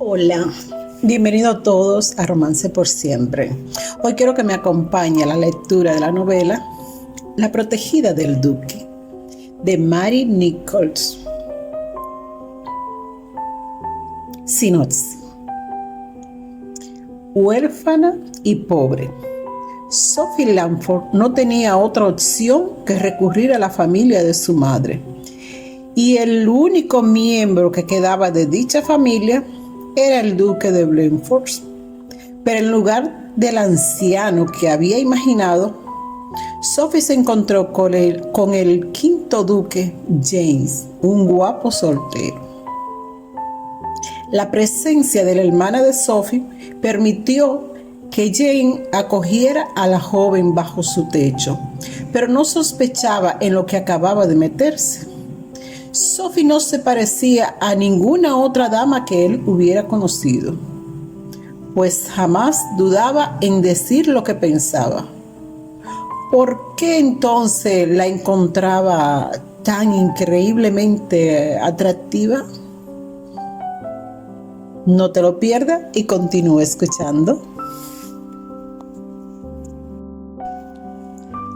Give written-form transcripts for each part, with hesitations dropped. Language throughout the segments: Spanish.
Hola, bienvenidos todos a Romance por Siempre. Hoy quiero que me acompañe a la lectura de la novela La protegida del duque, de Mary Nichols. Sinopsis. Huérfana y pobre, Sophie Langford no tenía otra opción que recurrir a la familia de su madre, y el único miembro que quedaba de dicha familia era el duque de Blandford. Pero en lugar del anciano que había imaginado, Sophie se encontró con el quinto duque, James, un guapo soltero. La presencia de la hermana de Sophie permitió que Jane acogiera a la joven bajo su techo, pero no sospechaba en lo que acababa de meterse. Sophie no se parecía a ninguna otra dama que él hubiera conocido, pues jamás dudaba en decir lo que pensaba. ¿Por qué entonces la encontraba tan increíblemente atractiva? No te lo pierdas y continúa escuchando.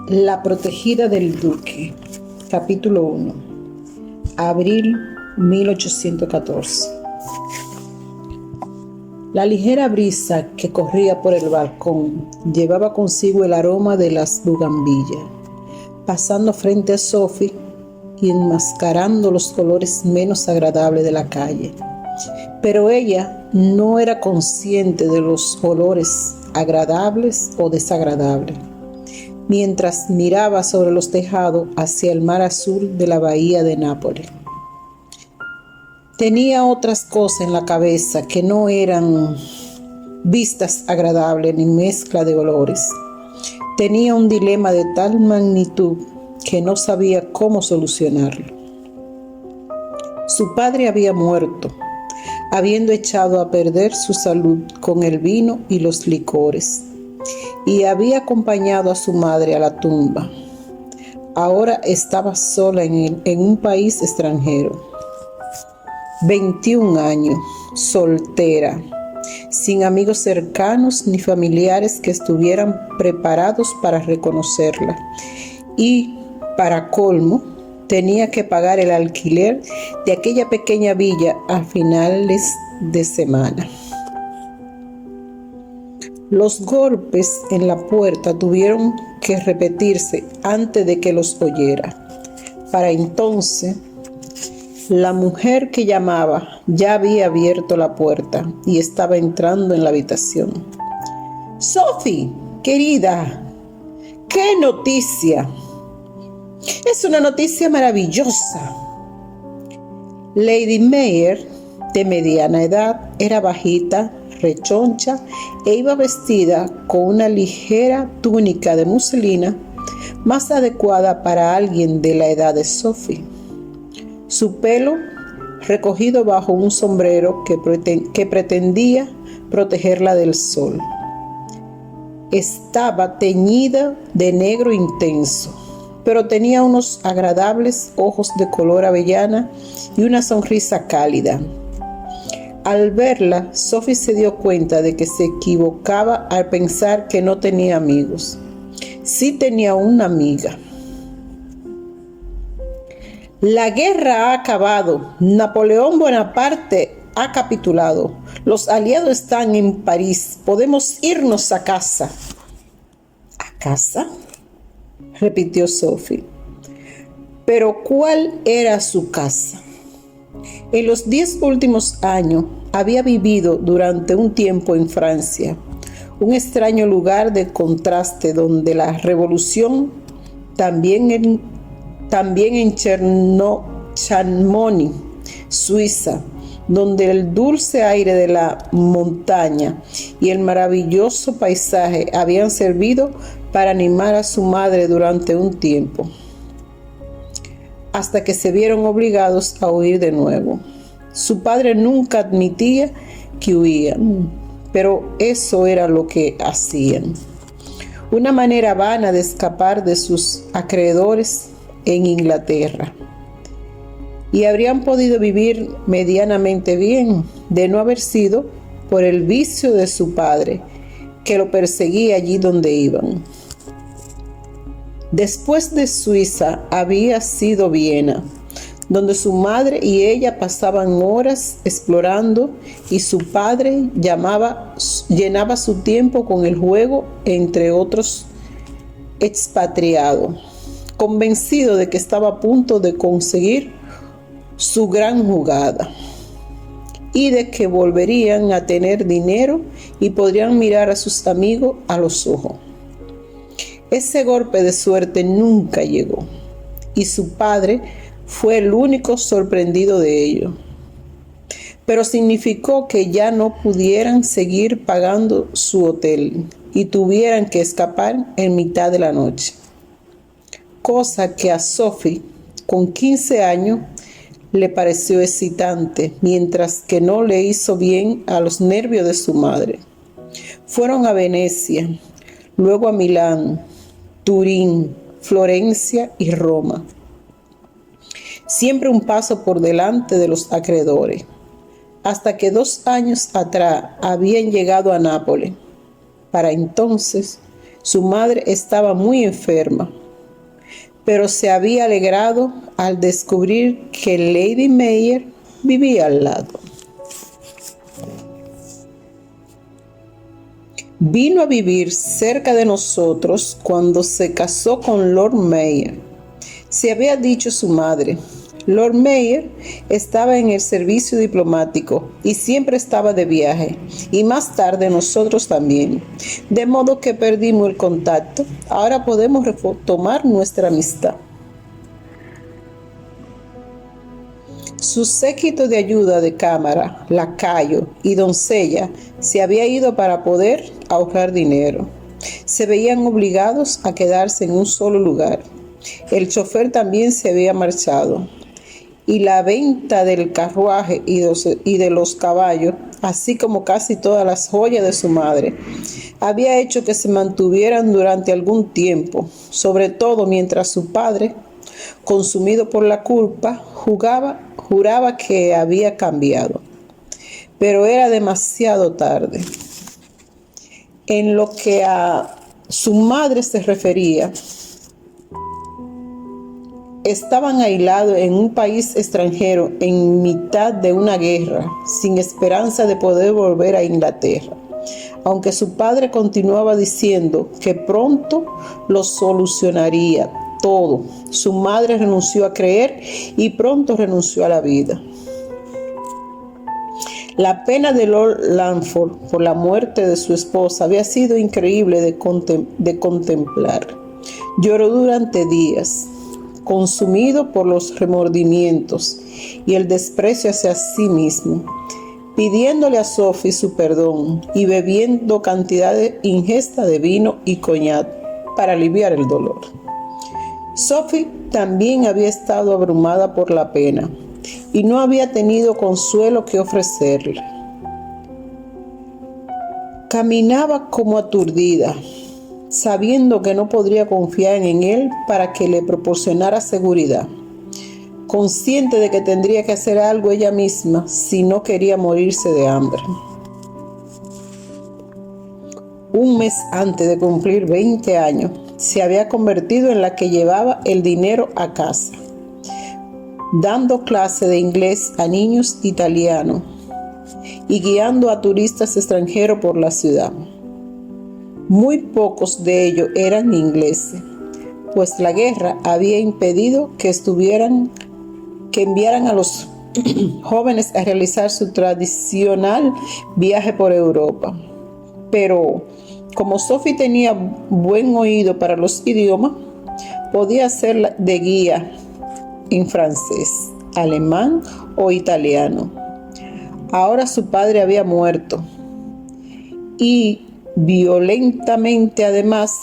La protegida del duque, capítulo 1. Abril 1814. La ligera brisa que corría por el balcón llevaba consigo el aroma de las bugambillas, pasando frente a Sophie y enmascarando los colores menos agradables de la calle. Pero ella no era consciente de los olores agradables o desagradables, mientras miraba sobre los tejados hacia el mar azul de la bahía de Nápoles. Tenía otras cosas en la cabeza que no eran vistas agradables ni mezcla de olores. Tenía un dilema de tal magnitud que no sabía cómo solucionarlo. Su padre había muerto, habiendo echado a perder su salud con el vino y los licores, y había acompañado a su madre a la tumba. Ahora estaba sola en un país extranjero. 21 años, soltera, sin amigos cercanos ni familiares que estuvieran preparados para reconocerla. Y, para colmo, tenía que pagar el alquiler de aquella pequeña villa a finales de semana. Los golpes en la puerta tuvieron que repetirse antes de que los oyera. Para entonces, la mujer que llamaba ya había abierto la puerta y estaba entrando en la habitación. «Sophie, querida, ¡qué noticia! Es una noticia maravillosa». Lady Mayer, de mediana edad, era bajita, rechoncha e iba vestida con una ligera túnica de muselina más adecuada para alguien de la edad de Sophie. Su pelo, recogido bajo un sombrero que pretendía protegerla del sol, estaba teñida de negro intenso, pero tenía unos agradables ojos de color avellana y una sonrisa cálida. Al verla, Sophie se dio cuenta de que se equivocaba al pensar que no tenía amigos. Sí tenía una amiga. «La guerra ha acabado. Napoleón Bonaparte ha capitulado. Los aliados están en París. Podemos irnos a casa». «¿A casa?», repitió Sophie. Pero ¿cuál era su casa? En los 10 últimos años había vivido durante un tiempo en Francia, un extraño lugar de contraste donde la revolución, también en Chamonix, Suiza, donde el dulce aire de la montaña y el maravilloso paisaje habían servido para animar a su madre durante un tiempo, hasta que se vieron obligados a huir de nuevo. Su padre nunca admitía que huían, pero eso era lo que hacían. Una manera vana de escapar de sus acreedores en Inglaterra. y habrían podido vivir medianamente bien de no haber sido por el vicio de su padre, que lo perseguía allí donde iban. Después de Suiza había sido Viena, donde su madre y ella pasaban horas explorando y su padre llenaba su tiempo con el juego, entre otros expatriados, convencido de que estaba a punto de conseguir su gran jugada y de que volverían a tener dinero y podrían mirar a sus amigos a los ojos. Ese golpe de suerte nunca llegó y su padre fue el único sorprendido de ello. Pero significó que ya no pudieran seguir pagando su hotel y tuvieran que escapar en mitad de la noche. Cosa que a Sophie, con 15 años, le pareció excitante, mientras que no le hizo bien a los nervios de su madre. Fueron a Venecia, luego a Milán, Turín, Florencia y Roma. Siempre un paso por delante de los acreedores, hasta que 2 años atrás habían llegado a Nápoles. Para entonces, su madre estaba muy enferma, pero se había alegrado al descubrir que Lady Meyer vivía al lado. Vino a vivir cerca de nosotros cuando se casó con Lord Meyer. Se había dicho su madre. Lord Meyer estaba en el servicio diplomático y siempre estaba de viaje, y más tarde nosotros también. De modo que perdimos el contacto. Ahora podemos retomar nuestra amistad. Su séquito de ayuda de cámara, lacayo y doncella se había ido para poder ahorrar dinero. Se veían obligados a quedarse en un solo lugar. El chofer también se había marchado, y la venta del carruaje y de los caballos, así como casi todas las joyas de su madre, había hecho que se mantuvieran durante algún tiempo, sobre todo mientras su padre, consumido por la culpa, juraba que había cambiado. Pero era demasiado tarde. En lo que a su madre se refería, estaban aislados en un país extranjero en mitad de una guerra, sin esperanza de poder volver a Inglaterra. Aunque su padre continuaba diciendo que pronto lo solucionaría todo, su madre renunció a creer y pronto renunció a la vida. La pena de Lord Langford por la muerte de su esposa había sido increíble de contemplar. Lloró durante días, consumido por los remordimientos y el desprecio hacia sí mismo, pidiéndole a Sophie su perdón y bebiendo cantidades ingestas de vino y coñac para aliviar el dolor. Sophie también había estado abrumada por la pena y no había tenido consuelo que ofrecerle. Caminaba como aturdida, sabiendo que no podría confiar en él para que le proporcionara seguridad, consciente de que tendría que hacer algo ella misma si no quería morirse de hambre. Un mes antes de cumplir 20 años, se había convertido en la que llevaba el dinero a casa, dando clase de inglés a niños italianos y guiando a turistas extranjeros por la ciudad. Muy pocos de ellos eran ingleses, pues la guerra había impedido que enviaran a los jóvenes a realizar su tradicional viaje por Europa. Pero como Sophie tenía buen oído para los idiomas, podía ser de guía en francés, alemán o italiano. Ahora su padre había muerto y violentamente, además,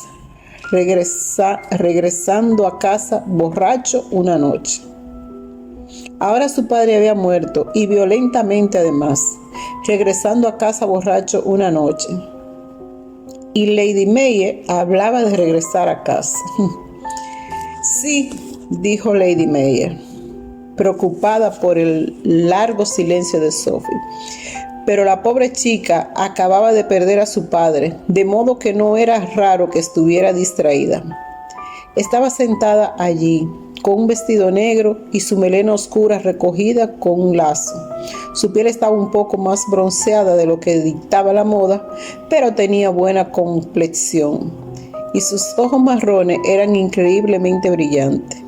regresando a casa borracho una noche. Ahora su padre había muerto y violentamente, además, regresando a casa borracho una noche. Y Lady Meyer hablaba de regresar a casa. Sí, dijo Lady Meyer, preocupada por el largo silencio de Sophie. Pero la pobre chica acababa de perder a su padre, de modo que no era raro que estuviera distraída. Estaba sentada allí, con un vestido negro y su melena oscura recogida con un lazo. Su piel estaba un poco más bronceada de lo que dictaba la moda, pero tenía buena complexión, y sus ojos marrones eran increíblemente brillantes.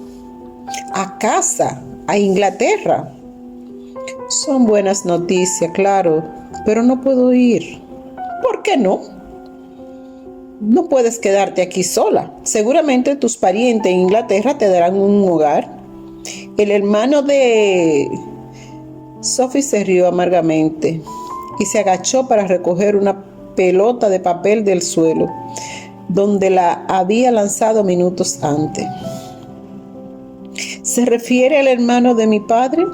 ¡A casa! ¡A Inglaterra! Son buenas noticias, claro, pero no puedo ir. ¿Por qué no? No puedes quedarte aquí sola. Seguramente tus parientes en Inglaterra te darán un hogar. El hermano de... Sophie se rió amargamente y se agachó para recoger una pelota de papel del suelo, donde la había lanzado minutos antes. ¿Se refiere al hermano de mi padre?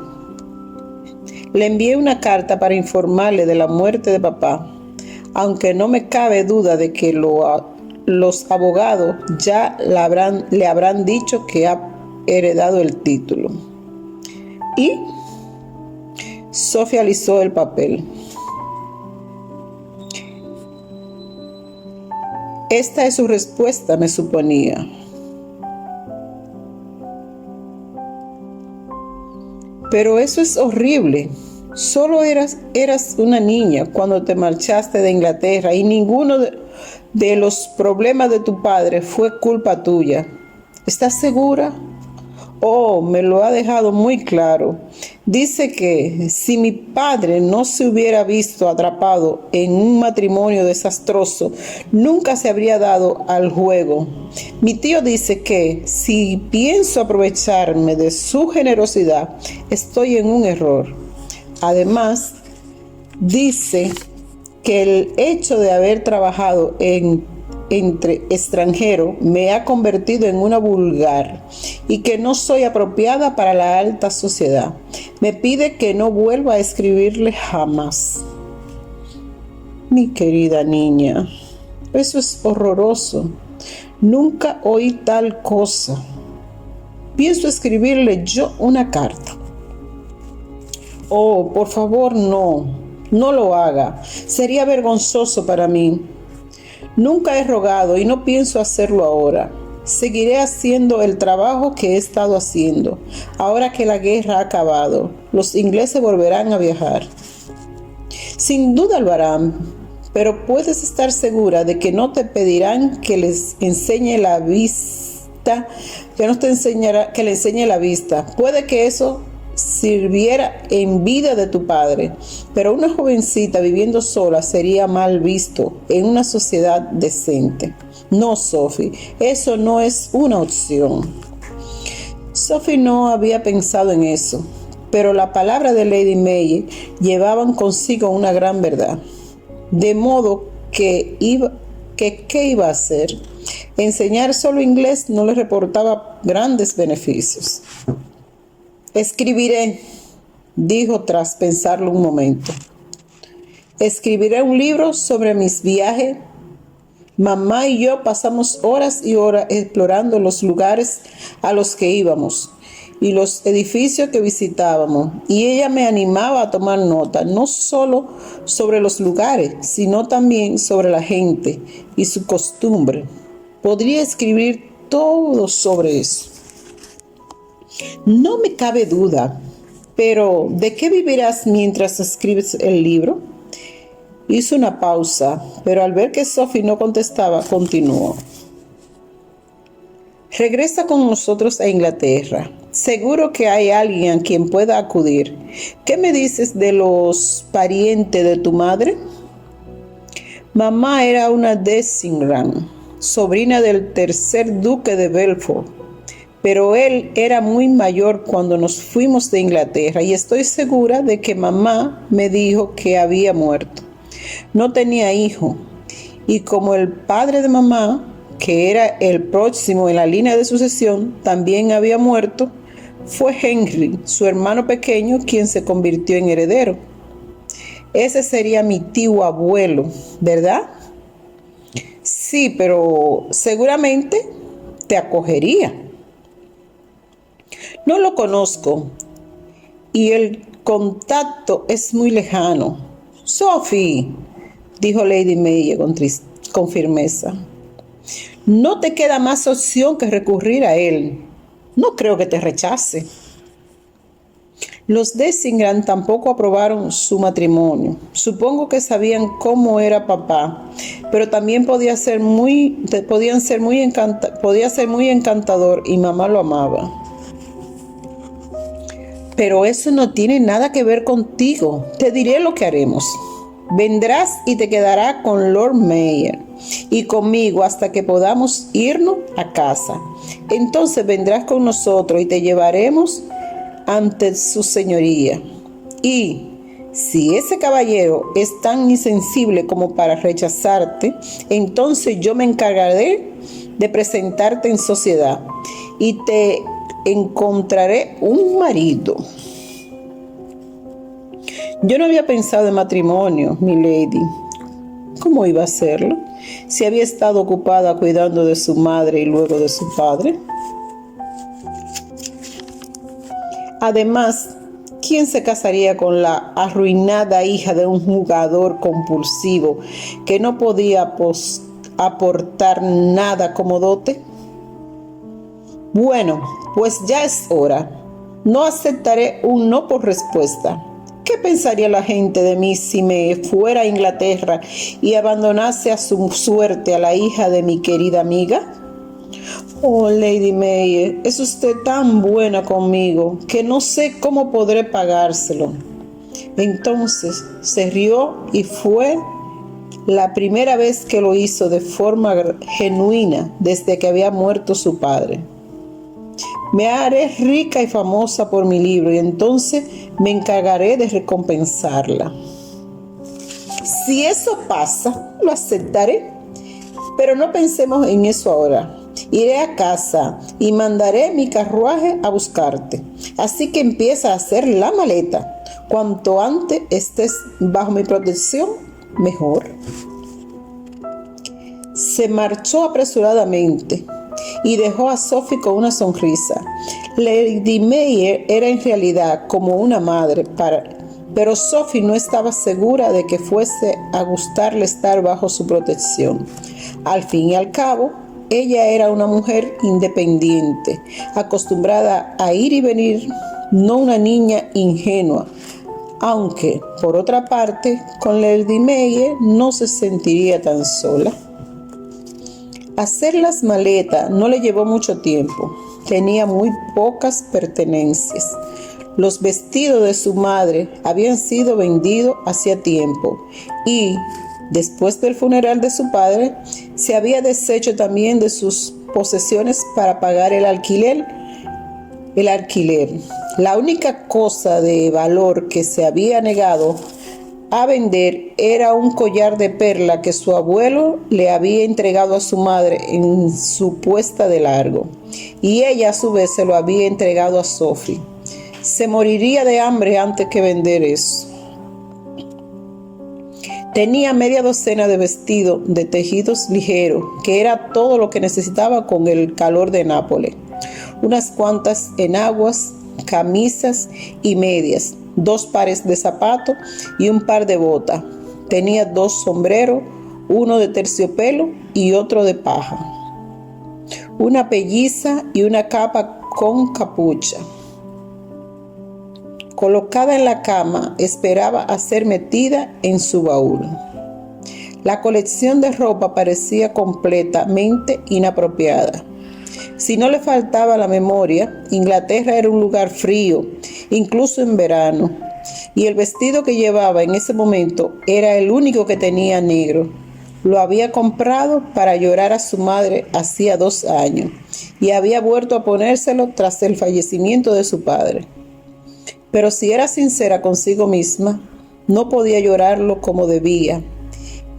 Le envié una carta para informarle de la muerte de papá, aunque no me cabe duda de que los abogados ya le habrán dicho que ha heredado el título. Y Sophie alisó el papel. Esta es su respuesta, me suponía. Pero eso es horrible. Solo eras una niña cuando te marchaste de Inglaterra y ninguno de los problemas de tu padre fue culpa tuya. ¿Estás segura? Oh, me lo ha dejado muy claro. Dice que si mi padre no se hubiera visto atrapado en un matrimonio desastroso, nunca se habría dado al juego. Mi tío dice que si pienso aprovecharme de su generosidad, estoy en un error. Además, dice que el hecho de haber trabajado entre extranjeros me ha convertido en una vulgar y que no soy apropiada para la alta sociedad. Me pide que no vuelva a escribirle jamás. Mi querida niña, eso es horroroso. Nunca oí tal cosa. Pienso escribirle yo una carta. Oh, por favor, no lo haga. Sería vergonzoso para mí. Nunca he rogado y no pienso hacerlo ahora. Seguiré haciendo el trabajo que he estado haciendo. Ahora que la guerra ha acabado, los ingleses volverán a viajar. Sin duda lo harán, pero puedes estar segura de que no te pedirán que les enseñe la vista, que le enseñe la vista. Puede que eso sirviera en vida de tu padre, pero una jovencita viviendo sola sería mal visto en una sociedad decente. No, Sophie, eso no es una opción. Sophie no había pensado en eso, pero la palabra de Lady May llevaban consigo una gran verdad. De modo que ¿qué iba a hacer? Enseñar solo inglés no le reportaba grandes beneficios. Escribiré, dijo tras pensarlo un momento. Escribiré un libro sobre mis viajes. Mamá y yo pasamos horas y horas explorando los lugares a los que íbamos y los edificios que visitábamos, y ella me animaba a tomar nota, no solo sobre los lugares, sino también sobre la gente y su costumbre. Podría escribir todo sobre eso. No me cabe duda, pero ¿de qué vivirás mientras escribes el libro? Hizo una pausa, pero al ver que Sophie no contestaba, continuó. Regresa con nosotros a Inglaterra. Seguro que hay alguien a quien pueda acudir. ¿Qué me dices de los parientes de tu madre? Mamá era una Desingran, sobrina del tercer duque de Belfort, pero él era muy mayor cuando nos fuimos de Inglaterra y estoy segura de que mamá me dijo que había muerto. No tenía hijo, y como el padre de mamá, que era el próximo en la línea de sucesión, también había muerto, fue Henry, su hermano pequeño, quien se convirtió en heredero. Ese sería mi tío abuelo, ¿verdad? Sí, pero seguramente te acogería. No lo conozco, y el contacto es muy lejano. Sophie, dijo Lady Mayer con firmeza, no te queda más opción que recurrir a él. No creo que te rechace. Los Dessingham tampoco aprobaron su matrimonio. Supongo que sabían cómo era papá, pero también podía ser muy encantador y mamá lo amaba. Pero eso no tiene nada que ver contigo. Te diré lo que haremos. Vendrás y te quedarás con Lord Mayor y conmigo hasta que podamos irnos a casa. Entonces vendrás con nosotros y te llevaremos ante su señoría. Y si ese caballero es tan insensible como para rechazarte, entonces yo me encargaré de presentarte en sociedad y te encontraré un marido. Yo no había pensado en matrimonio, mi lady. ¿Cómo iba a hacerlo? Si había estado ocupada cuidando de su madre y luego de su padre. Además, ¿quién se casaría con la arruinada hija de un jugador compulsivo que no podía aportar nada como dote? Bueno, pues ya es hora. No aceptaré un no por respuesta. ¿Qué pensaría la gente de mí si me fuera a Inglaterra y abandonase a su suerte a la hija de mi querida amiga? Oh, Lady Mayer, es usted tan buena conmigo que no sé cómo podré pagárselo. Entonces se rió y fue la primera vez que lo hizo de forma genuina desde que había muerto su padre. Me haré rica y famosa por mi libro y entonces me encargaré de recompensarla. Si eso pasa, lo aceptaré, pero no pensemos en eso ahora. Iré a casa y mandaré mi carruaje a buscarte. Así que empieza a hacer la maleta. Cuanto antes estés bajo mi protección, mejor. Se marchó apresuradamente y dejó a Sophie con una sonrisa. Lady Mayer era en realidad como una madre pero Sophie no estaba segura de que fuese a gustarle estar bajo su protección. Al fin y al cabo, ella era una mujer independiente, acostumbrada a ir y venir, no una niña ingenua, aunque, por otra parte, con Lady Mayer no se sentiría tan sola. Hacer las maletas no le llevó mucho tiempo. Tenía muy pocas pertenencias. Los vestidos de su madre habían sido vendidos hacía tiempo y, después del funeral de su padre, se había deshecho también de sus posesiones para pagar el alquiler. La única cosa de valor que se había negado a vender era un collar de perla que su abuelo le había entregado a su madre en su puesta de largo, y ella a su vez se lo había entregado a Sophie. Se moriría de hambre antes que vender eso. Tenía media docena de vestidos de tejidos ligeros, que era todo lo que necesitaba con el calor de Nápoles. Unas cuantas enaguas, camisas y medias, 2 pares de zapatos y un par de botas. Tenía 2 sombreros, uno de terciopelo y otro de paja, una pelliza y una capa con capucha. Colocada en la cama, esperaba a ser metida en su baúl. La colección de ropa parecía completamente inapropiada. Si no le faltaba la memoria, Inglaterra era un lugar frío, incluso en verano, y el vestido que llevaba en ese momento era el único que tenía negro. Lo había comprado para llorar a su madre hacía 2 años y había vuelto a ponérselo tras el fallecimiento de su padre. Pero si era sincera consigo misma, no podía llorarlo como debía,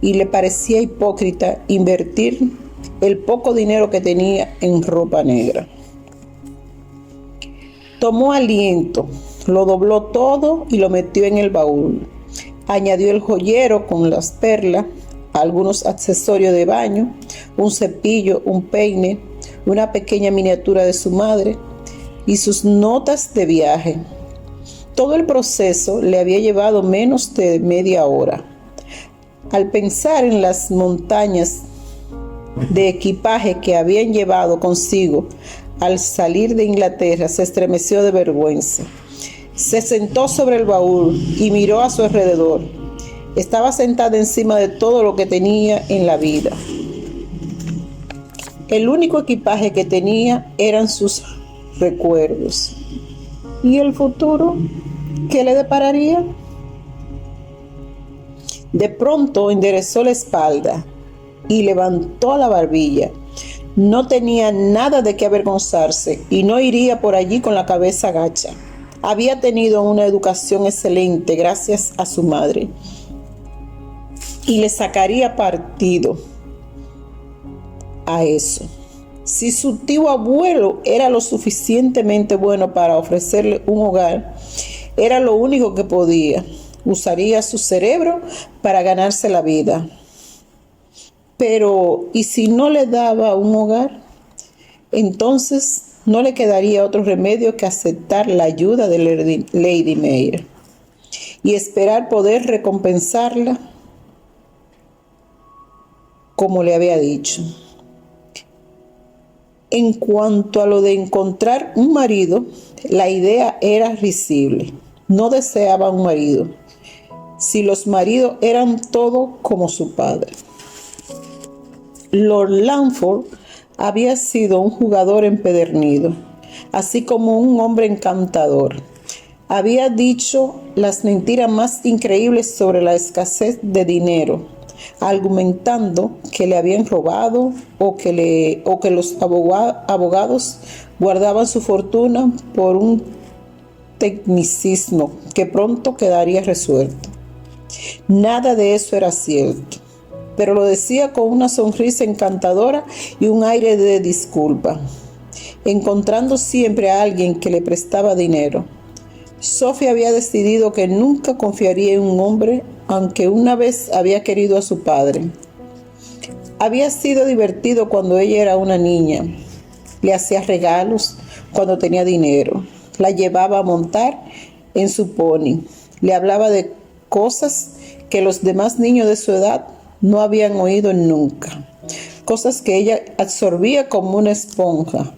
y le parecía hipócrita invertir el poco dinero que tenía en ropa negra. Tomó aliento, lo dobló todo y lo metió en el baúl. Añadió el joyero con las perlas, algunos accesorios de baño, un cepillo, un peine, una pequeña miniatura de su madre y sus notas de viaje. Todo el proceso le había llevado menos de media hora. Al pensar en las montañas de equipaje que habían llevado consigo al salir de Inglaterra, se estremeció de vergüenza. Se sentó sobre el baúl y miró a su alrededor. Estaba sentada encima de todo lo que tenía en la vida. El único equipaje que tenía eran sus recuerdos. ¿Y el futuro? ¿Qué le depararía? De pronto enderezó la espalda y levantó la barbilla. No tenía nada de qué avergonzarse y no iría por allí con la cabeza agacha. Había tenido una educación excelente gracias a su madre y le sacaría partido a eso. Si su tío abuelo era lo suficientemente bueno para ofrecerle un hogar, era lo único que podía. Usaría su cerebro para ganarse la vida. Pero, ¿y si no le daba un hogar? Entonces no le quedaría otro remedio que aceptar la ayuda de Lady Mayer y esperar poder recompensarla como le había dicho. En cuanto a lo de encontrar un marido, la idea era risible. No deseaba un marido, si los maridos eran todo como su padre. Lord Langford había sido un jugador empedernido, así como un hombre encantador. Había dicho las mentiras más increíbles sobre la escasez de dinero, argumentando que le habían robado o que los abogados guardaban su fortuna por un tecnicismo que pronto quedaría resuelto. Nada de eso era cierto, pero lo decía con una sonrisa encantadora y un aire de disculpa, encontrando siempre a alguien que le prestaba dinero. Sophie había decidido que nunca confiaría en un hombre, aunque una vez había querido a su padre. Había sido divertido cuando ella era una niña. Le hacía regalos cuando tenía dinero. La llevaba a montar en su pony. Le hablaba de cosas que los demás niños de su edad no habían oído nunca. Cosas que ella absorbía como una esponja.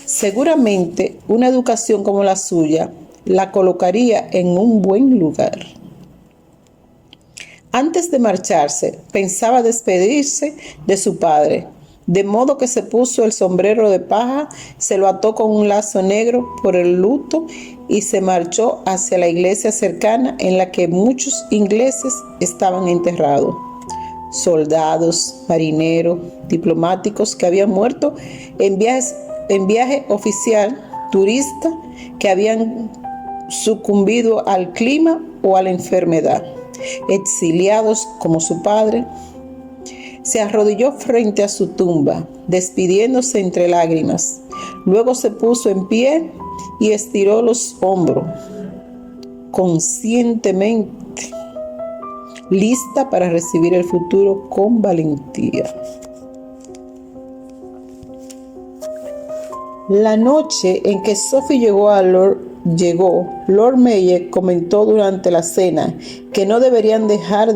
Seguramente una educación como la suya la colocaría en un buen lugar. Antes de marcharse, pensaba despedirse de su padre, de modo que se puso el sombrero de paja, se lo ató con un lazo negro por el luto y se marchó hacia la iglesia cercana en la que muchos ingleses estaban enterrados. Soldados, marineros, diplomáticos que habían muerto en viaje oficial, turistas que habían sucumbido al clima o a la enfermedad, exiliados como su padre. Se arrodilló frente a su tumba, despidiéndose entre lágrimas. Luego se puso en pie y estiró los hombros, conscientemente, lista para recibir el futuro con valentía. La noche en que Sophie llegó, Lord Mayer comentó durante la cena que no deberían dejar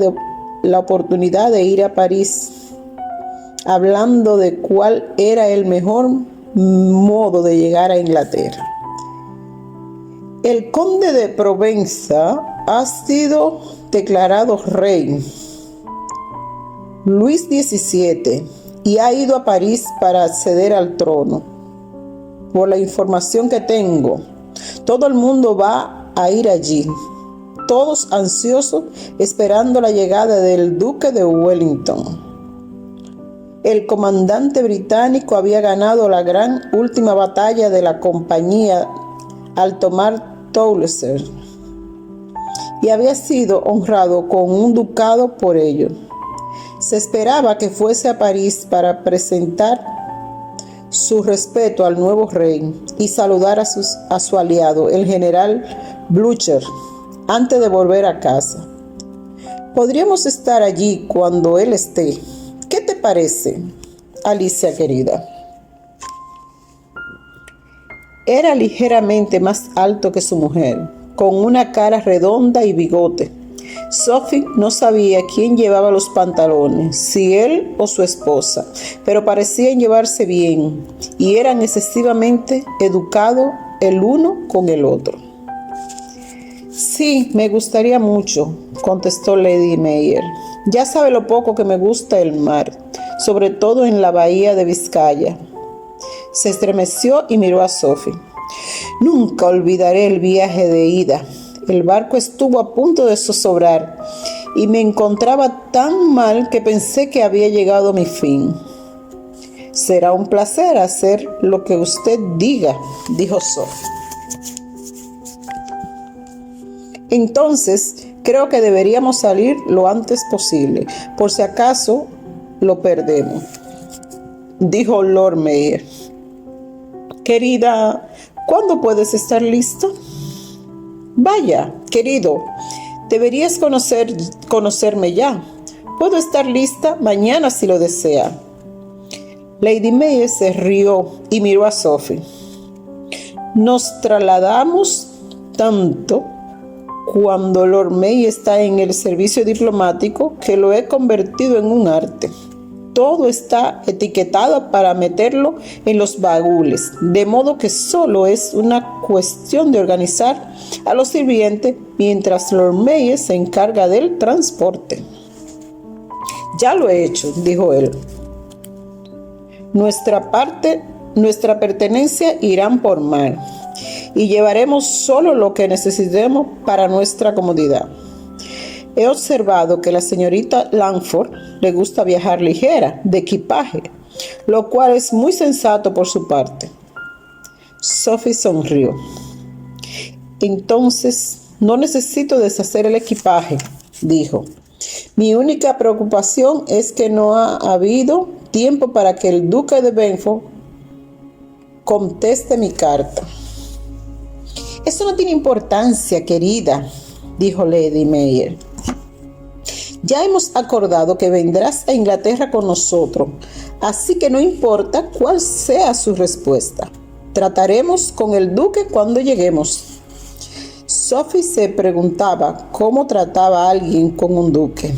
la oportunidad de ir a París, hablando de cuál era el mejor modo de llegar a Inglaterra. El conde de Provenza ha sido declarado rey, Luis XVII, y ha ido a París para acceder al trono. Por la información que tengo, todo el mundo va a ir allí, todos ansiosos esperando la llegada del duque de Wellington. El comandante británico había ganado la gran última batalla de la compañía al tomar Toulouse y había sido honrado con un ducado por ello. Se esperaba que fuese a París para presentar su respeto al nuevo rey y saludar a su aliado, el general Blücher, antes de volver a casa. Podríamos estar allí cuando él esté. ¿Qué te parece, Alicia querida? Era ligeramente más alto que su mujer, con una cara redonda y bigote. Sophie no sabía quién llevaba los pantalones, si él o su esposa, pero parecían llevarse bien y eran excesivamente educados el uno con el otro. Sí, me gustaría mucho, contestó Lady Meyer. Ya sabe lo poco que me gusta el mar, sobre todo en la bahía de Vizcaya. Se estremeció y miró a Sophie. Nunca olvidaré el viaje de ida. El barco estuvo a punto de zozobrar y me encontraba tan mal que pensé que había llegado a mi fin. Será un placer hacer lo que usted diga, dijo Sophie. Entonces, creo que deberíamos salir lo antes posible, por si acaso lo perdemos, dijo Lord Mayor. Querida, ¿cuándo puedes estar lista? Vaya, querido, deberías conocerme ya. Puedo estar lista mañana si lo desea. Lady May se rió y miró a Sophie. Nos trasladamos tanto cuando Lord May está en el servicio diplomático que lo he convertido en un arte. Todo está etiquetado para meterlo en los baúles, de modo que solo es una cuestión de organizar a los sirvientes mientras Lord Mayor se encarga del transporte. Ya lo he hecho, dijo él. Nuestra pertenencia irán por mar y llevaremos solo lo que necesitemos para nuestra comodidad. He observado que a la señorita Langford le gusta viajar ligera, de equipaje, lo cual es muy sensato por su parte. Sophie sonrió. Entonces, no necesito deshacer el equipaje, dijo. Mi única preocupación es que no ha habido tiempo para que el duque de Bedford conteste mi carta. Eso no tiene importancia, querida, dijo Lady Mayor. Ya hemos acordado que vendrás a Inglaterra con nosotros, así que no importa cuál sea su respuesta. Trataremos con el duque cuando lleguemos. Sophie se preguntaba cómo trataba a alguien con un duque.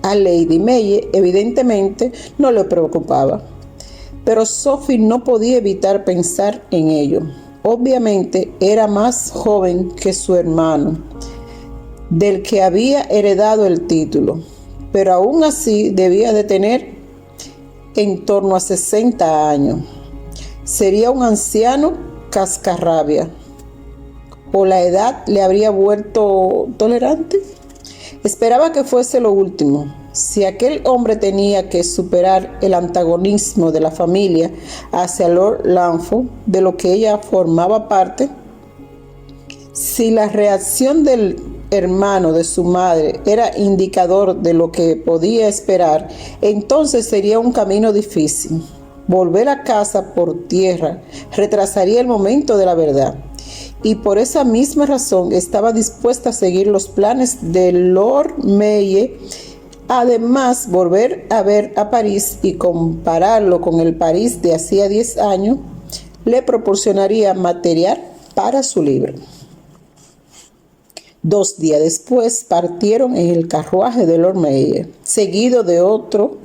A Lady Mayor evidentemente no le preocupaba, pero Sophie no podía evitar pensar en ello. Obviamente era más joven que su hermano, del que había heredado el título, pero aún así debía de tener en torno a 60 años. Sería un anciano cascarrabia, o la edad le habría vuelto tolerante. Esperaba que fuese lo último. Si aquel hombre tenía que superar el antagonismo de la familia hacia Lord Langford, de lo que ella formaba parte, si la reacción del hermano de su madre era indicador de lo que podía esperar, entonces sería un camino difícil. Volver a casa por tierra retrasaría el momento de la verdad, y por esa misma razón estaba dispuesta a seguir los planes de Lord Mayor. Además, volver a ver a París y compararlo con el París de hacía 10 años le proporcionaría material para su libro. 2 días después partieron en el carruaje de Lord Mayor, seguido de otro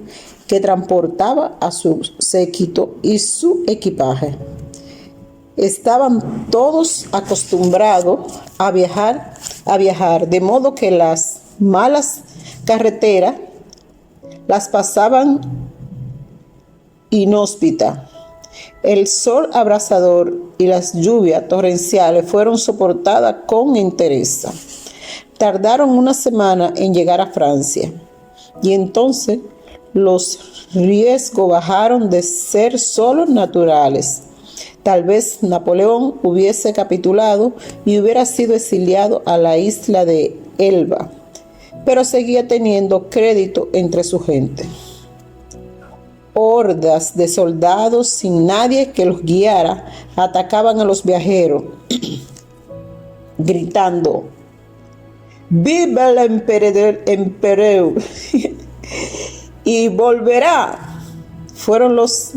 que transportaba a su séquito y su equipaje. Estaban todos acostumbrados a viajar, de modo que las malas carreteras las pasaban inhóspitas. El sol abrasador y las lluvias torrenciales fueron soportadas con entereza. Tardaron una semana en llegar a Francia, y entonces los riesgos bajaron de ser solo naturales. Tal vez Napoleón hubiese capitulado y hubiera sido exiliado a la isla de Elba, pero seguía teniendo crédito entre su gente. Hordas de soldados sin nadie que los guiara atacaban a los viajeros, gritando: ¡Viva el emperador! Y volverá. Fueron los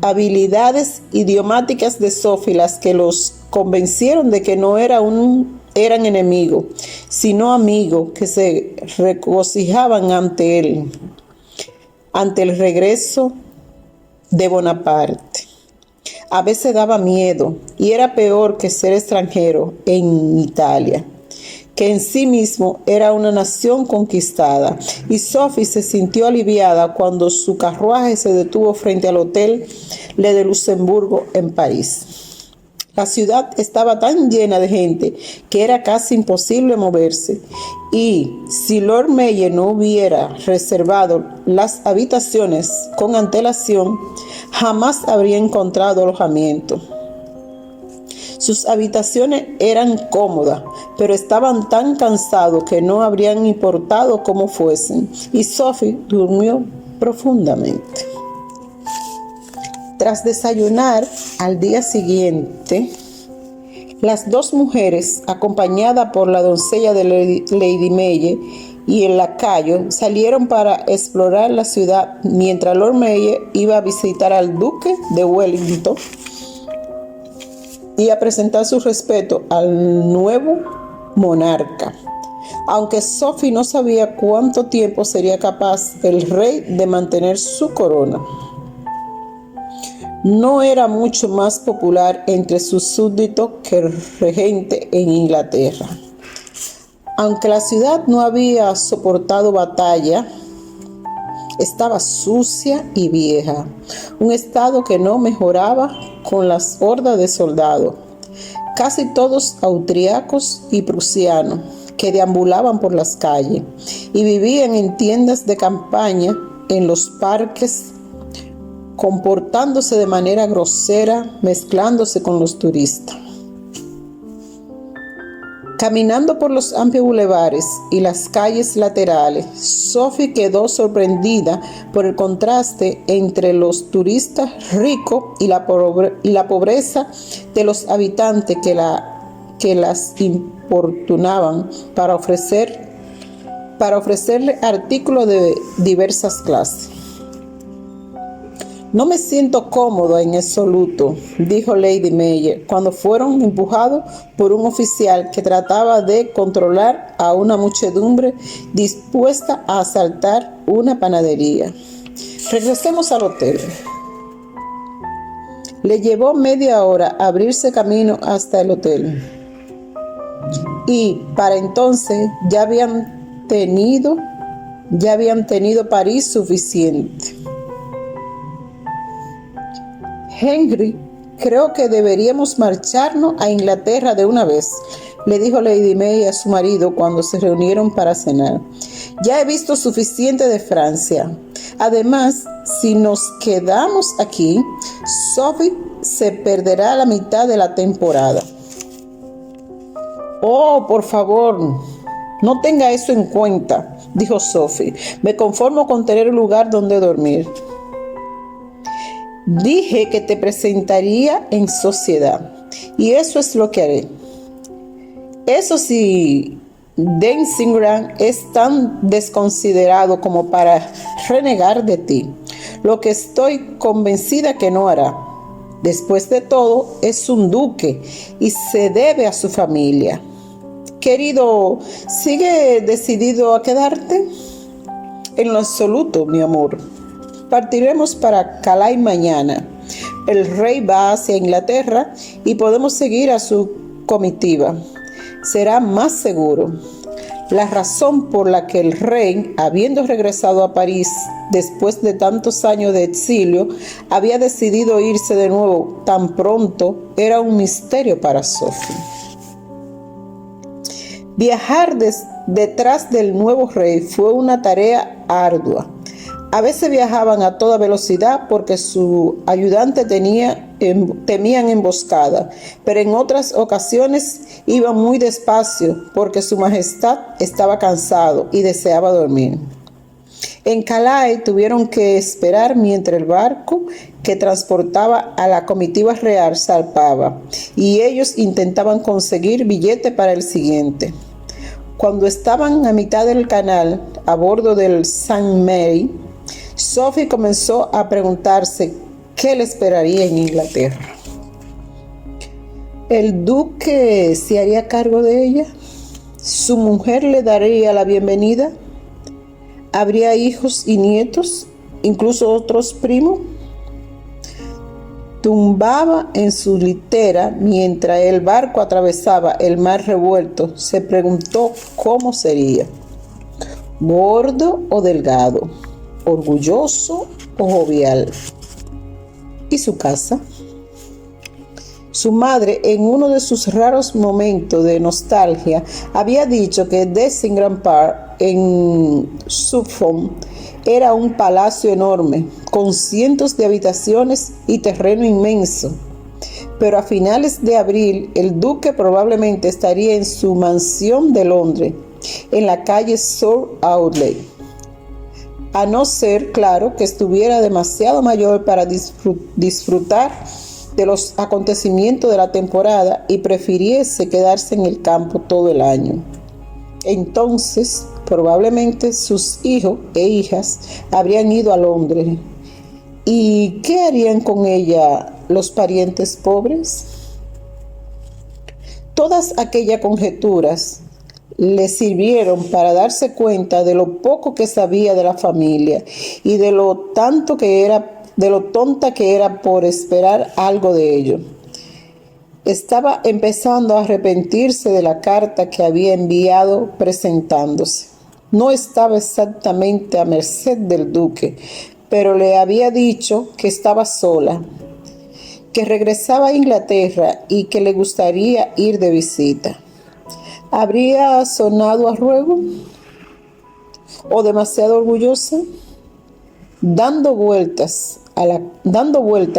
habilidades idiomáticas de Sophie las que los convencieron de que no eran enemigos, sino amigos que se regocijaban ante el regreso de Bonaparte. A veces daba miedo y era peor que ser extranjero en Italia, que en sí mismo era una nación conquistada, y Sophie se sintió aliviada cuando su carruaje se detuvo frente al Hotel Le de Luxemburgo en París. La ciudad estaba tan llena de gente que era casi imposible moverse, y si Lord Mayor no hubiera reservado las habitaciones con antelación, jamás habría encontrado alojamiento. Sus habitaciones eran cómodas, pero estaban tan cansados que no habrían importado cómo fuesen, y Sophie durmió profundamente. Tras desayunar al día siguiente, las dos mujeres, acompañadas por la doncella de Lady Mayor y el lacayo, salieron para explorar la ciudad mientras Lord Mayor iba a visitar al duque de Wellington y a presentar su respeto al nuevo monarca. Aunque Sophie no sabía cuánto tiempo sería capaz el rey de mantener su corona. No era mucho más popular entre sus súbditos que el regente en Inglaterra. Aunque la ciudad no había soportado batalla, estaba sucia y vieja, un estado que no mejoraba con las hordas de soldados, casi todos austriacos y prusianos, que deambulaban por las calles y vivían en tiendas de campaña en los parques, comportándose de manera grosera, mezclándose con los turistas. Caminando por los amplios bulevares y las calles laterales, Sophie quedó sorprendida por el contraste entre los turistas ricos y la pobreza de los habitantes que las importunaban para ofrecerle artículos de diversas clases. No me siento cómodo en absoluto, dijo Lady Mayor, cuando fueron empujados por un oficial que trataba de controlar a una muchedumbre dispuesta a asaltar una panadería. Regresemos al hotel. Le llevó media hora abrirse camino hasta el hotel. Y para entonces ya habían tenido París suficiente. Henry, creo que deberíamos marcharnos a Inglaterra de una vez, le dijo Lady Mayor a su marido cuando se reunieron para cenar. Ya he visto suficiente de Francia. Además, si nos quedamos aquí, Sophie se perderá la mitad de la temporada. Oh, por favor, no tenga eso en cuenta, dijo Sophie. Me conformo con tener un lugar donde dormir. Dije que te presentaría en sociedad, y eso es lo que haré. Eso sí, Dunsingham es tan desconsiderado como para renegar de ti, lo que estoy convencida que no hará. Después de todo, es un duque y se debe a su familia. Querido, ¿sigue decidido a quedarte? En lo absoluto, mi amor. Partiremos para Calais mañana. El rey va hacia Inglaterra y podemos seguir a su comitiva. Será más seguro. La razón por la que el rey, habiendo regresado a París después de tantos años de exilio, había decidido irse de nuevo tan pronto, era un misterio para Sophie. Viajar detrás del nuevo rey fue una tarea ardua. A veces viajaban a toda velocidad porque su ayudante temían emboscada, pero en otras ocasiones iban muy despacio porque su majestad estaba cansado y deseaba dormir. En Calais tuvieron que esperar mientras el barco que transportaba a la comitiva real zarpaba y ellos intentaban conseguir billete para el siguiente. Cuando estaban a mitad del canal, a bordo del Saint Mary, Sophie comenzó a preguntarse qué le esperaría en Inglaterra. El duque se haría cargo de ella. Su mujer le daría la bienvenida. Habría hijos y nietos, incluso otros primos. Tumbaba en su litera mientras el barco atravesaba el mar revuelto. Se preguntó cómo sería: gordo o delgado, orgulloso o jovial. ¿Y su casa? Su madre, en uno de sus raros momentos de nostalgia, había dicho que Desingran Park en Suffolk era un palacio enorme, con cientos de habitaciones y terreno inmenso. Pero a finales de abril, el duque probablemente estaría en su mansión de Londres, en la calle Sur Audley. A no ser, claro, que estuviera demasiado mayor para disfrutar de los acontecimientos de la temporada y prefiriese quedarse en el campo todo el año. Entonces, probablemente sus hijos e hijas habrían ido a Londres. ¿Y qué harían con ella los parientes pobres? Todas aquellas conjeturas le sirvieron para darse cuenta de lo poco que sabía de la familia y de lo tonta que era por esperar algo de ello. Estaba empezando a arrepentirse de la carta que había enviado presentándose. No estaba exactamente a merced del duque, pero le había dicho que estaba sola, que regresaba a Inglaterra y que le gustaría ir de visita. ¿Habría sonado a ruego? ¿O demasiado orgullosa? Dando vuelta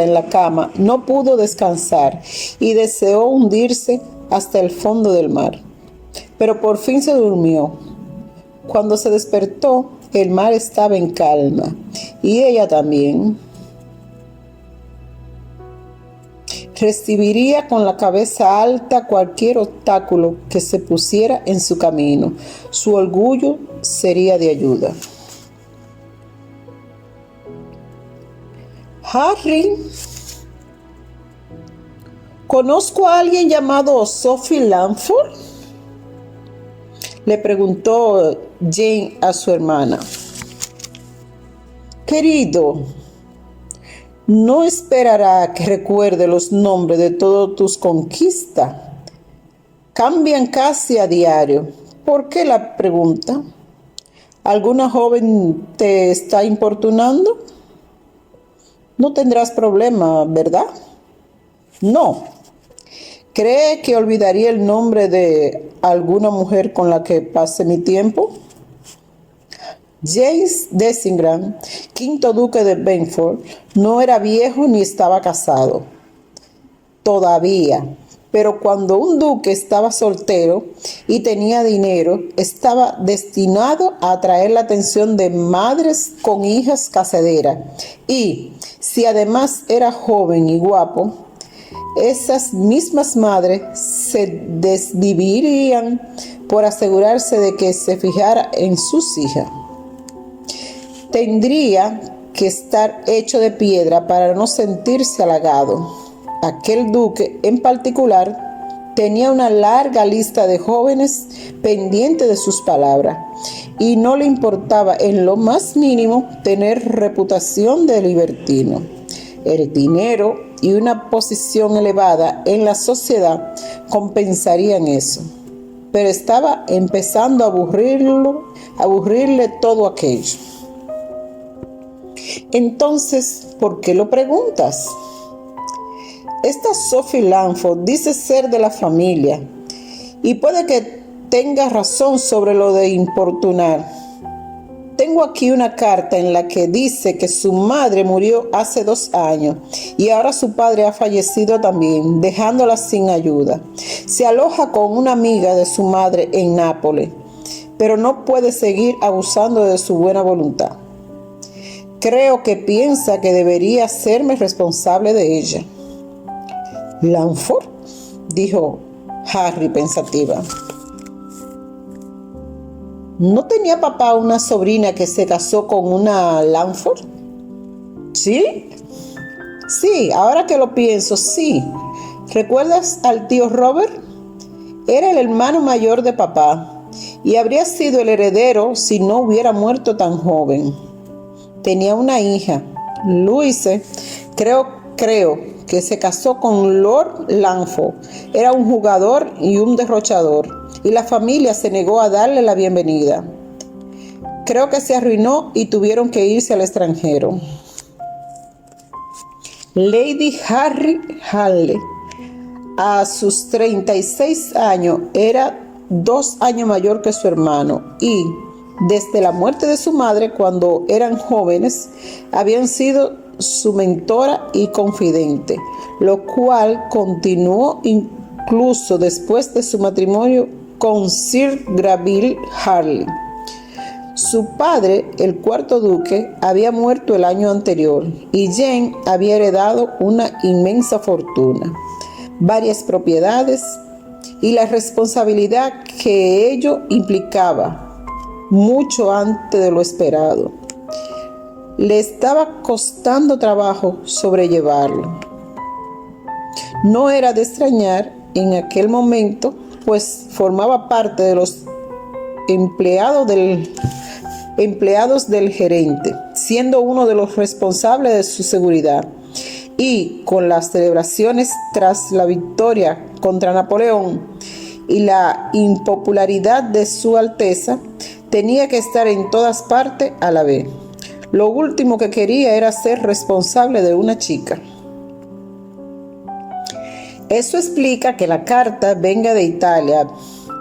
en la cama, no pudo descansar y deseó hundirse hasta el fondo del mar. Pero por fin se durmió. Cuando se despertó, el mar estaba en calma y ella también. Recibiría con la cabeza alta cualquier obstáculo que se pusiera en su camino. Su orgullo sería de ayuda. Harry, ¿conozco a alguien llamado Sophie Langford?, le preguntó Jane a su hermana. Querido, no esperará que recuerde los nombres de todas tus conquistas. Cambian casi a diario. ¿Por qué la pregunta? ¿Alguna joven te está importunando? No tendrás problema, ¿verdad? No. ¿Cree que olvidaría el nombre de alguna mujer con la que pase mi tiempo? James Desingran, quinto duque de Bedford, no era viejo ni estaba casado. Todavía. Pero cuando un duque estaba soltero y tenía dinero, estaba destinado a atraer la atención de madres con hijas casaderas. Y si además era joven y guapo, esas mismas madres se desvivirían por asegurarse de que se fijara en sus hijas. Tendría que estar hecho de piedra para no sentirse halagado. Aquel duque en particular tenía una larga lista de jóvenes pendientes de sus palabras y no le importaba en lo más mínimo tener reputación de libertino. El dinero y una posición elevada en la sociedad compensarían eso, pero estaba empezando a aburrirle todo aquello. Entonces, ¿por qué lo preguntas? Esta Sophie Langford dice ser de la familia y puede que tenga razón sobre lo de importunar. Tengo aquí una carta en la que dice que su madre murió hace 2 años y ahora su padre ha fallecido también, dejándola sin ayuda. Se aloja con una amiga de su madre en Nápoles, pero no puede seguir abusando de su buena voluntad. Creo que piensa que debería hacerme responsable de ella. ¿Langford?, dijo Harry pensativa. ¿No tenía papá una sobrina que se casó con una Langford? ¿Sí? Sí, ahora que lo pienso, sí. ¿Recuerdas al tío Robert? Era el hermano mayor de papá y habría sido el heredero si no hubiera muerto tan joven. Tenía una hija, Louise, creo que se casó con Lord Langford. Era un jugador y un derrochador, y la familia se negó a darle la bienvenida. Creo que se arruinó y tuvieron que irse al extranjero. Lady Harry Halley, a sus 36 años, era 2 años mayor que su hermano y, desde la muerte de su madre cuando eran jóvenes, habían sido su mentora y confidente, lo cual continuó incluso después de su matrimonio con Sir Granville Harley. Su padre, el cuarto duque, había muerto el año anterior y Jane había heredado una inmensa fortuna, varias propiedades y la responsabilidad que ello implicaba, mucho antes de lo esperado. Le estaba costando trabajo sobrellevarlo. No era de extrañar en aquel momento, pues formaba parte de los empleados del gerente, siendo uno de los responsables de su seguridad. Y con las celebraciones tras la victoria contra Napoleón y la impopularidad de su Alteza, tenía que estar en todas partes a la vez. Lo último que quería era ser responsable de una chica. Eso explica que la carta venga de Italia,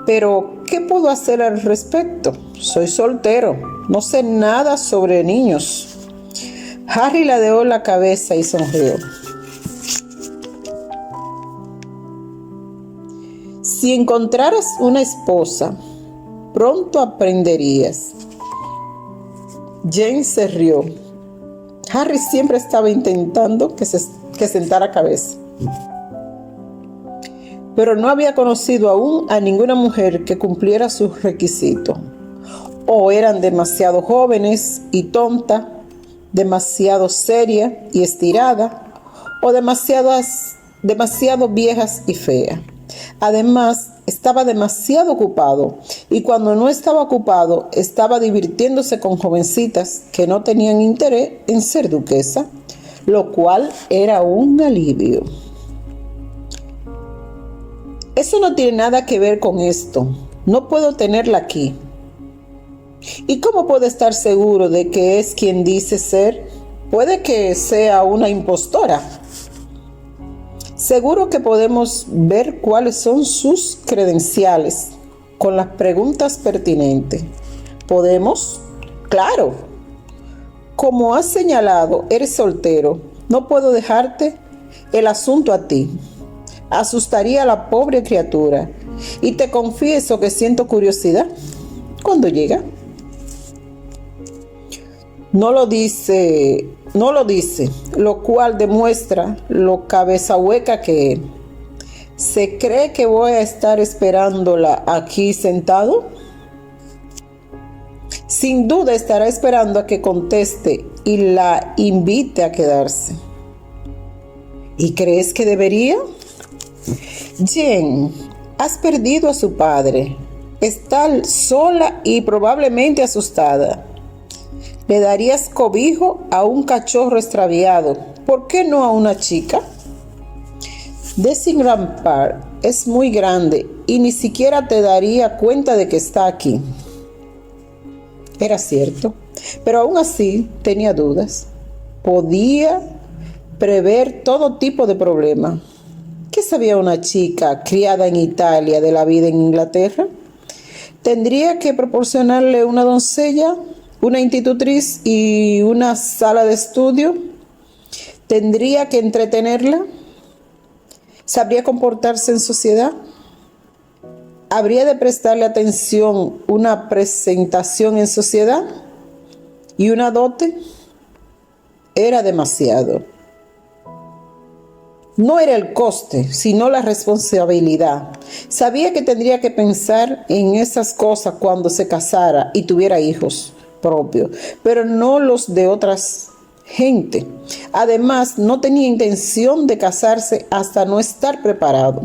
pero ¿qué puedo hacer al respecto? Soy soltero, no sé nada sobre niños. Harry ladeó la cabeza y sonrió. Si encontraras una esposa, pronto aprenderías. Jane se rió. Harry siempre estaba intentando que sentara cabeza, pero no había conocido aún a ninguna mujer que cumpliera sus requisitos. O eran demasiado jóvenes y tontas, demasiado seria y estirada, o demasiado viejas y feas. Además, estaba demasiado ocupado, y cuando no estaba ocupado, estaba divirtiéndose con jovencitas que no tenían interés en ser duquesa, lo cual era un alivio. Eso no tiene nada que ver con esto. No puedo tenerla aquí. ¿Y cómo puedo estar seguro de que es quien dice ser? Puede que sea una impostora. Seguro que podemos ver cuáles son sus credenciales con las preguntas pertinentes. ¿Podemos? Claro. Como has señalado, eres soltero. No puedo dejarte el asunto a ti. Asustaría a la pobre criatura. Y te confieso que siento curiosidad. ¿Cuándo llega? No lo dice, lo cual demuestra lo cabeza hueca que es. ¿Se cree que voy a estar esperándola aquí sentado? Sin duda estará esperando a que conteste y la invite a quedarse. ¿Y crees que debería? Jane, has perdido a su padre. Está sola y probablemente asustada. Le darías cobijo a un cachorro extraviado. ¿Por qué no a una chica? Disneyland Park es muy grande y ni siquiera te daría cuenta de que está aquí. Era cierto, pero aún así tenía dudas. Podía prever todo tipo de problemas. ¿Qué sabía una chica criada en Italia de la vida en Inglaterra? ¿Tendría que proporcionarle una doncella, una institutriz y una sala de estudio? ¿Tendría que entretenerla? ¿Sabría comportarse en sociedad? ¿Habría de prestarle atención una presentación en sociedad? ¿Y una dote? Era demasiado. No era el coste, sino la responsabilidad. Sabía que tendría que pensar en esas cosas cuando se casara y tuviera hijos propios, pero no los de otras gente. Además, no tenía intención de casarse hasta no estar preparado.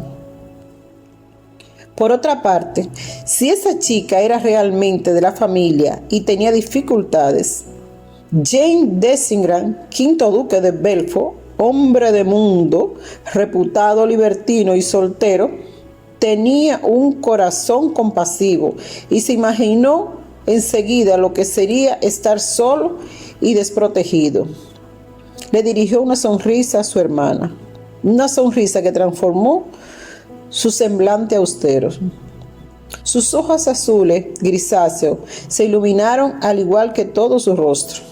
Por otra parte, si esa chica era realmente de la familia y tenía dificultades, James Desingran, quinto duque de Belfort, hombre de mundo, reputado libertino y soltero, tenía un corazón compasivo y se imaginó enseguida lo que sería estar solo y desprotegido. Le dirigió una sonrisa a su hermana, una sonrisa que transformó su semblante austero. Sus ojos azules, grisáceos, se iluminaron al igual que todo su rostro.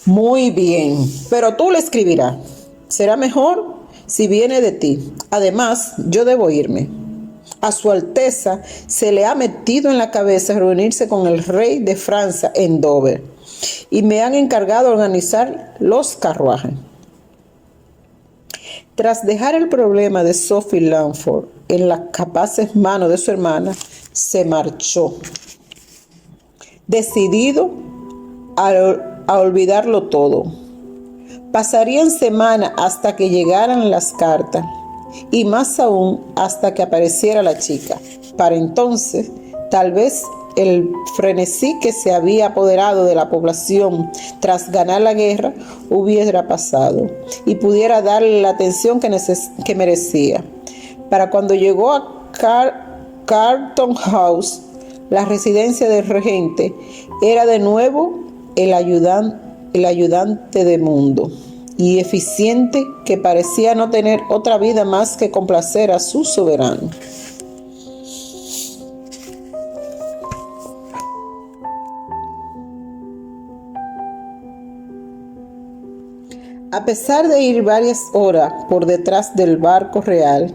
Muy bien, pero tú le escribirás. Será mejor si viene de ti. Además, yo debo irme. A su Alteza se le ha metido en la cabeza reunirse con el rey de Francia en Dover y me han encargado de organizar los carruajes. Tras dejar el problema de Sophie Langford en las capaces manos de su hermana, se marchó, decidido a olvidarlo todo. Pasarían semanas hasta que llegaran las cartas y más aún hasta que apareciera la chica. Para entonces, tal vez el frenesí que se había apoderado de la población tras ganar la guerra hubiera pasado y pudiera darle la atención que merecía. Para cuando llegó a Carlton House, la residencia del regente, era de nuevo el ayudante de mundo y eficiente que parecía no tener otra vida más que complacer a su soberano. A pesar de ir varias horas por detrás del barco real,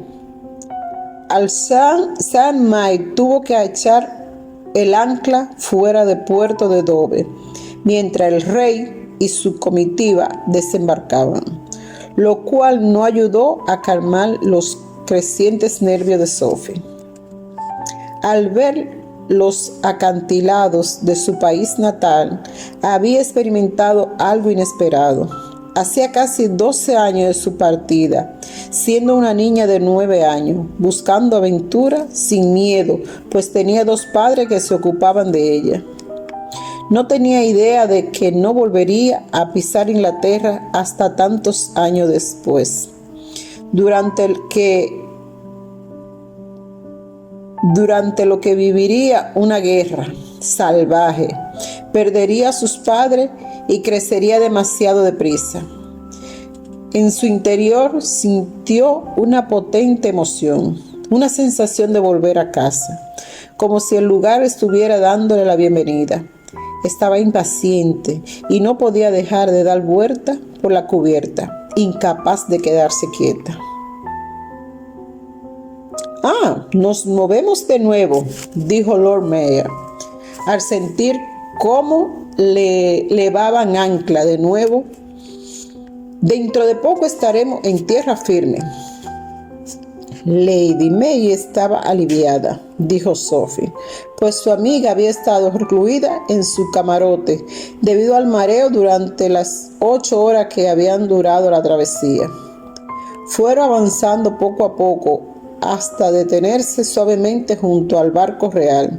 al San Mike tuvo que echar el ancla fuera del puerto de Dover, mientras el rey y su comitiva desembarcaban, lo cual no ayudó a calmar los crecientes nervios de Sophie. Al ver los acantilados de su país natal, había experimentado algo inesperado. Hacía casi 12 años de su partida, siendo una niña de 9 años, buscando aventura sin miedo, pues tenía 2 padres que se ocupaban de ella. No tenía idea de que no volvería a pisar Inglaterra hasta tantos años después, durante lo que viviría una guerra salvaje, perdería a sus padres y crecería demasiado deprisa. En su interior sintió una potente emoción, una sensación de volver a casa, como si el lugar estuviera dándole la bienvenida. Estaba impaciente y no podía dejar de dar vuelta por la cubierta, incapaz de quedarse quieta. Nos movemos de nuevo, dijo Lord Mayor, al sentir cómo le levaban ancla de nuevo. Dentro de poco estaremos en tierra firme. Lady May estaba aliviada, dijo Sophie, pues su amiga había estado recluida en su camarote debido al mareo durante las 8 horas que habían durado la travesía. Fueron avanzando poco a poco hasta detenerse suavemente junto al barco real.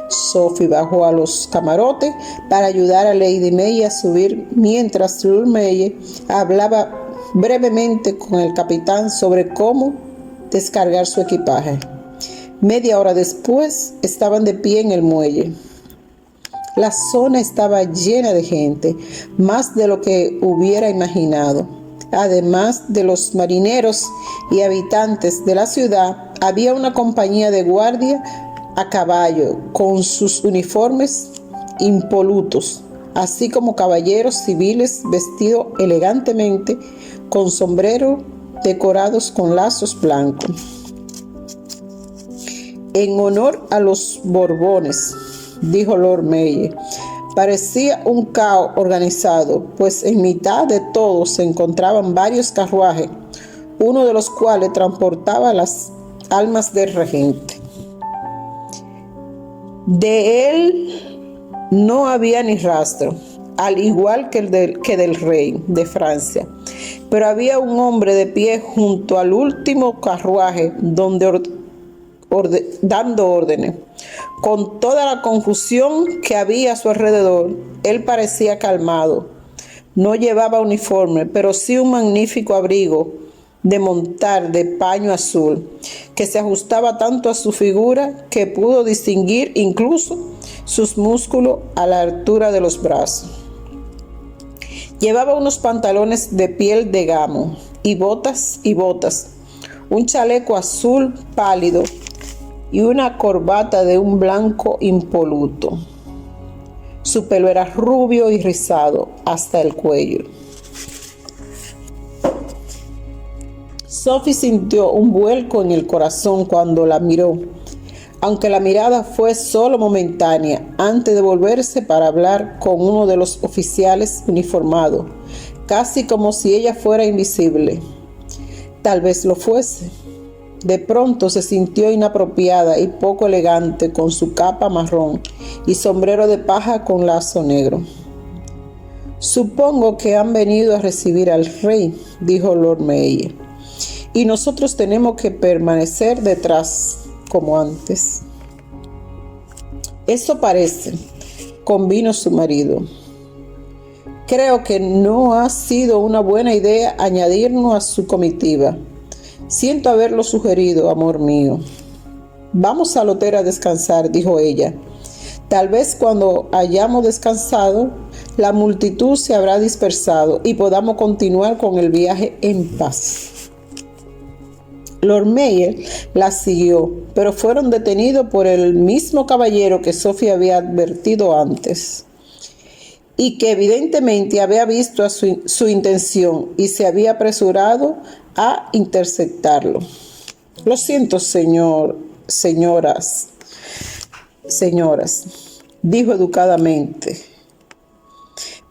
Sophie bajó a los camarotes para ayudar a Lady May a subir, mientras Lord Mayor hablaba brevemente con el capitán sobre cómo descargar su equipaje. Media hora después estaban de pie en el muelle. La zona estaba llena de gente, más de lo que hubiera imaginado. Además de los marineros y habitantes de la ciudad, había una compañía de guardia a caballo con sus uniformes impolutos, así como caballeros civiles vestidos elegantemente con sombreros decorados con lazos blancos. En honor a los Borbones, dijo Lord Mayor. Parecía un caos organizado, pues en mitad de todo se encontraban varios carruajes, uno de los cuales transportaba las almas del regente. De él no había ni rastro. al igual que del rey de Francia. Pero había un hombre de pie junto al último carruaje dando órdenes. Con toda la confusión que había a su alrededor, él parecía calmado. No llevaba uniforme, pero sí un magnífico abrigo de montar de paño azul, que se ajustaba tanto a su figura que pudo distinguir incluso sus músculos a la altura de los brazos. Llevaba unos pantalones de piel de gamo y botas, un chaleco azul pálido y una corbata de un blanco impoluto. Su pelo era rubio y rizado hasta el cuello. Sophie sintió un vuelco en el corazón cuando la miró, aunque la mirada fue solo momentánea, antes de volverse para hablar con uno de los oficiales uniformados, casi como si ella fuera invisible. Tal vez lo fuese. De pronto se sintió inapropiada y poco elegante con su capa marrón y sombrero de paja con lazo negro. «Supongo que han venido a recibir al rey», dijo Lord Mayor, «y nosotros tenemos que permanecer detrás como antes». «Eso parece», convino su marido. «Creo que no ha sido una buena idea añadirnos a su comitiva. Siento haberlo sugerido, amor mío». «Vamos al hotel a descansar», dijo ella. «Tal vez cuando hayamos descansado, la multitud se habrá dispersado y podamos continuar con el viaje en paz». Lord Mayor la siguió, pero fueron detenidos por el mismo caballero que Sophie había advertido antes y que evidentemente había visto su intención y se había apresurado a interceptarlo. «Lo siento, señoras», dijo educadamente,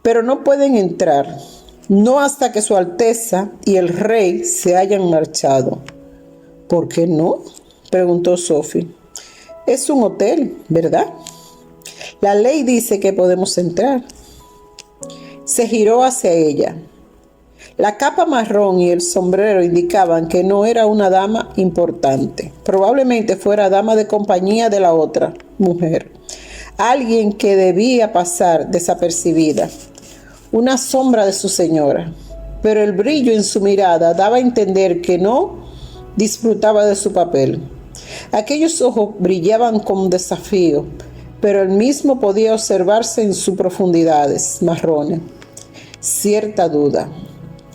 «pero no pueden entrar, no hasta que Su Alteza y el rey se hayan marchado». «¿Por qué no?», preguntó Sophie. «Es un hotel, ¿verdad? La ley dice que podemos entrar». Se giró hacia ella. La capa marrón y el sombrero indicaban que no era una dama importante. Probablemente fuera dama de compañía de la otra mujer. Alguien que debía pasar desapercibida. Una sombra de su señora. Pero el brillo en su mirada daba a entender que no disfrutaba de su papel. Aquellos ojos brillaban con desafío, pero el mismo podía observarse en sus profundidades marrones. Cierta duda.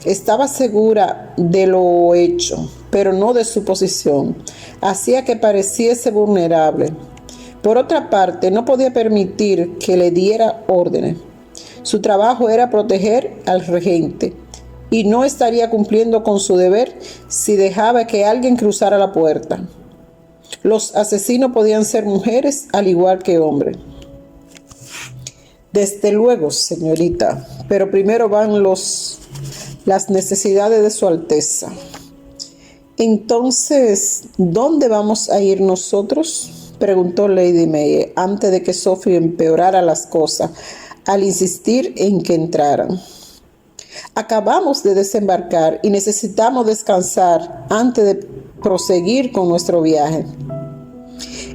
Estaba segura de lo hecho, pero no de su posición. Hacía que pareciese vulnerable. Por otra parte, no podía permitir que le diera órdenes. Su trabajo era proteger al regente, y no estaría cumpliendo con su deber si dejaba que alguien cruzara la puerta. Los asesinos podían ser mujeres al igual que hombres. «Desde luego, señorita, pero primero van las necesidades de Su Alteza». «Entonces, ¿dónde vamos a ir nosotros?», preguntó Lady Mayor, antes de que Sophie empeorara las cosas al insistir en que entraran. «Acabamos de desembarcar y necesitamos descansar antes de proseguir con nuestro viaje».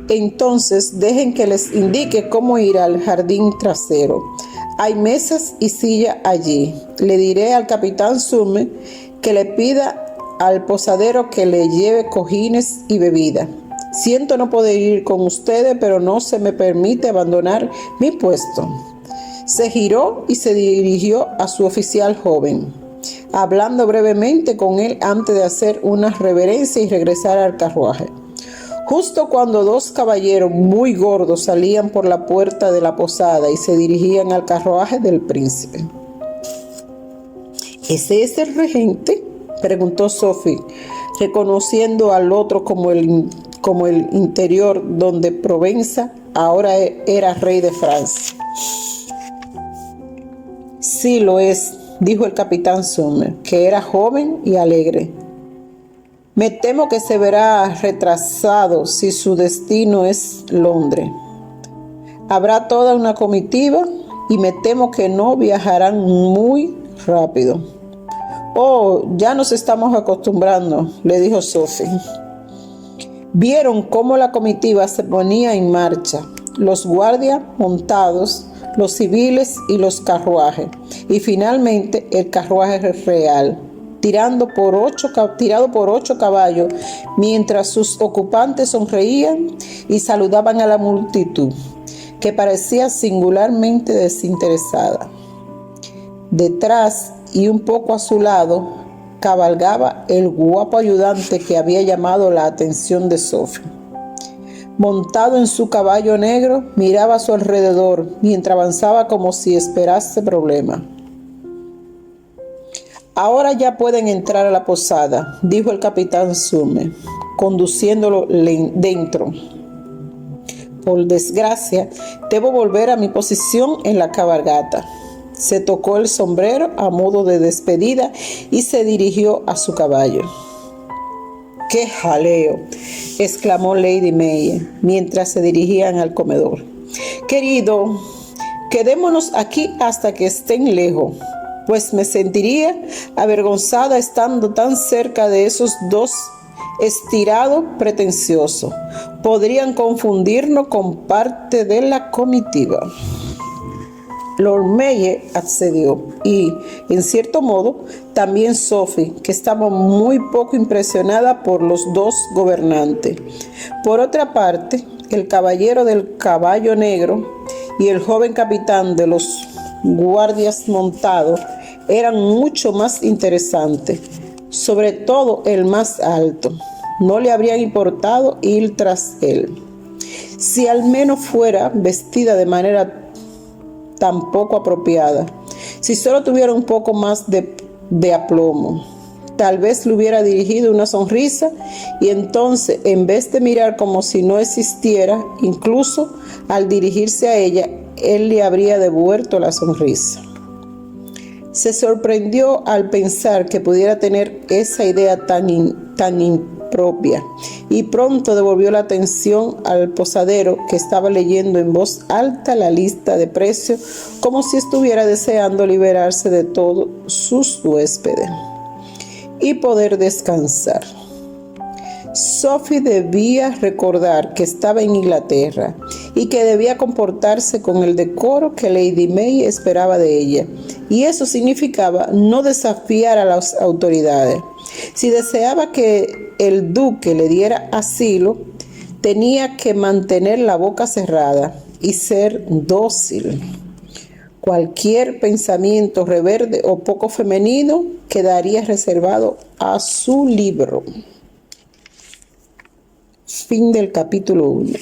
«Entonces dejen que les indique cómo ir al jardín trasero. Hay mesas y silla allí. Le diré al capitán Summe que le pida al posadero que le lleve cojines y bebida. Siento no poder ir con ustedes, pero no se me permite abandonar mi puesto». Se giró y se dirigió a su oficial joven, hablando brevemente con él antes de hacer una reverencia y regresar al carruaje. Justo cuando dos caballeros muy gordos salían por la puerta de la posada y se dirigían al carruaje del príncipe. «¿Ese es el regente?», preguntó Sophie, reconociendo al otro como el interior donde Provenza ahora era rey de Francia. «Sí lo es», dijo el capitán Summe, que era joven y alegre. «Me temo que se verá retrasado si su destino es Londres. Habrá toda una comitiva y me temo que no viajarán muy rápido. Oh, ya nos estamos acostumbrando, le dijo Sophie. Vieron cómo la comitiva se ponía en marcha, los guardias montados, los civiles y los carruajes, y finalmente el carruaje real, tirado por 8 caballos, mientras sus ocupantes sonreían y saludaban a la multitud, que parecía singularmente desinteresada. Detrás y un poco a su lado, cabalgaba el guapo ayudante que había llamado la atención de Sophie. Montado en su caballo negro, miraba a su alrededor mientras avanzaba como si esperase problema. Ahora ya pueden entrar a la posada, dijo el capitán Sume, conduciéndolo dentro. Por desgracia, debo volver a mi posición en la cabalgata. Se tocó el sombrero a modo de despedida y se dirigió a su caballo. ¡Qué jaleo!, exclamó Lady May mientras se dirigían al comedor. Querido, quedémonos aquí hasta que estén lejos, pues me sentiría avergonzada estando tan cerca de esos dos estirados pretenciosos. Podrían confundirnos con parte de la comitiva. Lord Mayor accedió y, en cierto modo, también Sophie, que estaba muy poco impresionada por los dos gobernantes. Por otra parte, el caballero del caballo negro y el joven capitán de los guardias montados eran mucho más interesantes, sobre todo el más alto. No le habría importado ir tras él, si al menos fuera vestida de manera tan poco apropiada. Si solo tuviera un poco más de aplomo, tal vez le hubiera dirigido una sonrisa y entonces, en vez de mirar como si no existiera, incluso al dirigirse a ella, él le habría devuelto la sonrisa. Se sorprendió al pensar que pudiera tener esa idea tan impropia y pronto devolvió la atención al posadero, que estaba leyendo en voz alta la lista de precios como si estuviera deseando liberarse de todos sus huéspedes y poder descansar. Sophie debía recordar que estaba en Inglaterra y que debía comportarse con el decoro que Lady May esperaba de ella, y eso significaba no desafiar a las autoridades. Si deseaba que el duque le diera asilo, tenía que mantener la boca cerrada y ser dócil. Cualquier pensamiento rebelde o poco femenino quedaría reservado a su libro. Fin del capítulo 1.